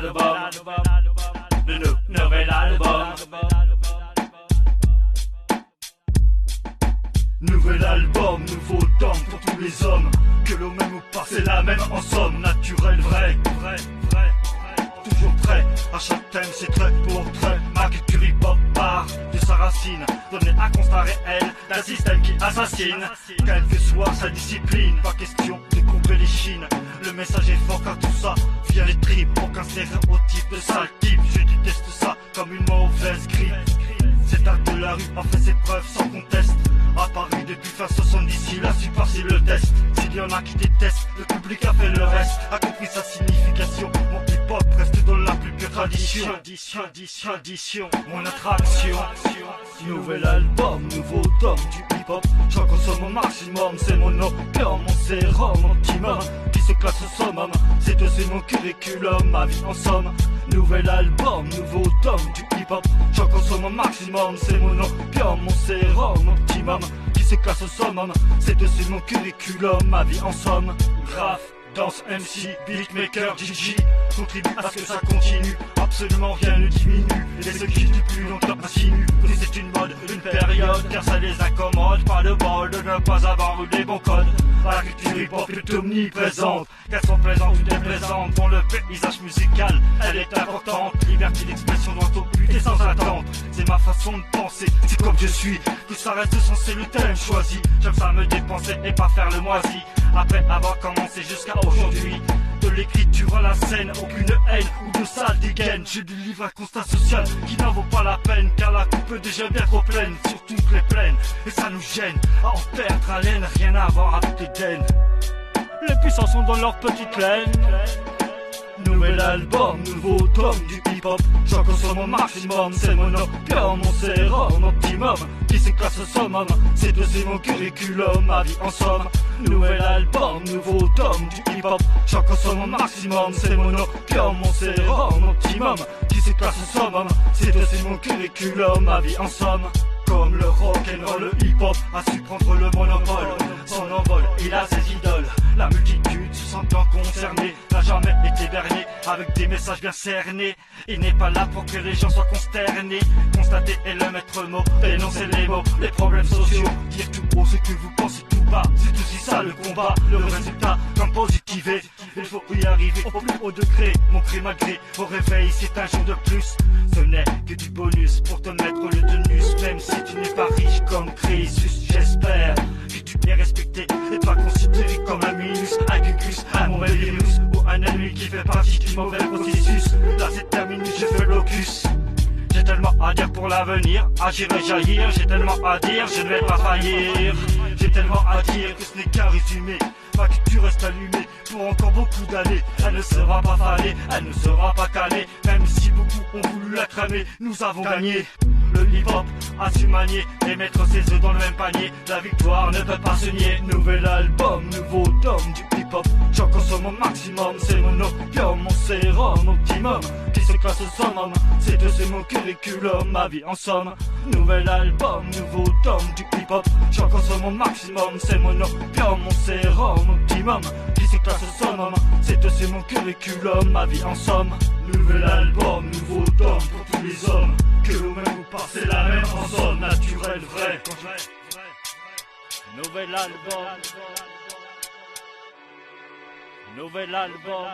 album. Le nouvel album. Nouvel album, nouveau tome pour tous les hommes. Que l'on m'aime ou pas, c'est la même en somme. Naturel, vrai, toujours prêt. À chaque thème, c'est trait pour trait. Ma culture hip-hop part de sa racine. Donner un constat réel d'un système qui assassine. Quelle que soit sa discipline, pas question de couper les chines. Le message est fort car tout ça vient des tripes. Aucun stéréotype de sale type. Je déteste ça comme une mauvaise grippe. Cet art de la rue a fait ses preuves sans conteste. À Paris depuis fin 70, il a su passer le test. S'il y en a qui détestent, le public a fait le reste. A compris sa signification. Mon hip-hop reste dans la plus pure tradition. Mon attraction. Nouvel album, nouveau tome du hip-hop. J'en consomme au maximum, c'est mon opium, mon sérum optimum. Qui se classe au summum, c'est mon curriculum, ma vie en somme. Nouvel album, nouveau tome du hip-hop. J'en consomme au maximum, c'est mon opium, mon sérum optimum. Qui se classe au summum, c'est mon curriculum, ma vie en somme. Graph, danse, MC, beatmaker, DJ, contribue à ce que ça continue. Absolument rien ne diminue. Et ceux qui du plus longtemps insinuent que c'est une mode, une période, car ça les incommode. Pas de bol de ne pas avoir eu les bons codes. La culture hip-hop est omniprésente, qu'elles sont présentes ou déplaisantes. Dans le paysage musical, elle est importante. Liberté d'expression doit au but et sans attente. C'est ma façon de penser, c'est comme je suis. Tout ça reste censé le thème choisi. J'aime ça me dépenser et pas faire le moisi. Après avoir commencé jusqu'à aujourd'hui, de l'écriture à la scène, aucune haine ou de sale dégaine. Je délivre un constat social qui n'en vaut pas la peine, car la coupe est déjà bien trop pleine, sur toutes les plaines. Et ça nous gêne, à en perdre haleine, rien à voir avec les dennes. Les puissants sont dans leur petite laine. Nouvel album, nouveau tome du hip-hop. J'en consomme au maximum, c'est mon opium, mon sérum optimum. Qui se classe au summum, c'est mon curriculum, ma vie en somme. Nouvel album, nouveau tome du hip-hop. J'en consomme au maximum, c'est mon opium, mon sérum optimum. Qui se classe au summum, c'est mon curriculum, ma vie en somme. Comme le rock'n'roll, le hip-hop a su prendre le monopole. Son envol, il a ses idoles. La multitude se sentant concernée n'a jamais été berné avec des messages bien cernés. Il n'est pas là pour que les gens soient consternés. Constater est le maître mot, dénoncer les mots, les problèmes sociaux. Dire tout haut ce que vous pensez tout bas, c'est aussi ça le combat. Le résultat, comme positiver, il faut y arriver au plus haut degré. Mon cri malgré au réveil, c'est un jour de plus. Ce n'est que du bonus pour te mettre le tenus. Même si tu n'es pas riche comme Crésus, j'espère que tu es respecté et pas considéré comme un minus, un gugus, un mauvais virus ou un ennemi qui fait partie du mauvais processus. Là c'est terminé, je fais locus. J'ai tellement à dire pour l'avenir, agir et jaillir. J'ai tellement à dire, je ne vais pas faillir. J'ai tellement à dire que ce n'est qu'un résumé. Ma culture reste allumée pour encore beaucoup d'années. Elle ne sera pas fanée, elle ne sera pas calée. Même si beaucoup ont voulu la cramer, nous avons gagné. Le hip-hop a su manier et mettre ses œufs dans le même panier. La victoire ne peut pas se nier. Nouvel album, nouveau tome du hip-hop. J'en consomme au maximum, c'est mon opium, mon sérum optimum. Qui se classe au summum, c'est mon curriculum, ma vie en somme. Nouvel album, nouveau tome du hip-hop. J'en consomme au maximum, c'est mon opium, mon sérum optimum. Qui se classe au summum, c'est mon curriculum, ma vie en somme. Nouvel album, nouveau tome pour tous les hommes. Que l'on même ou pas, c'est la même en somme. Naturel, vrai. Nouvel album. Nouvel album.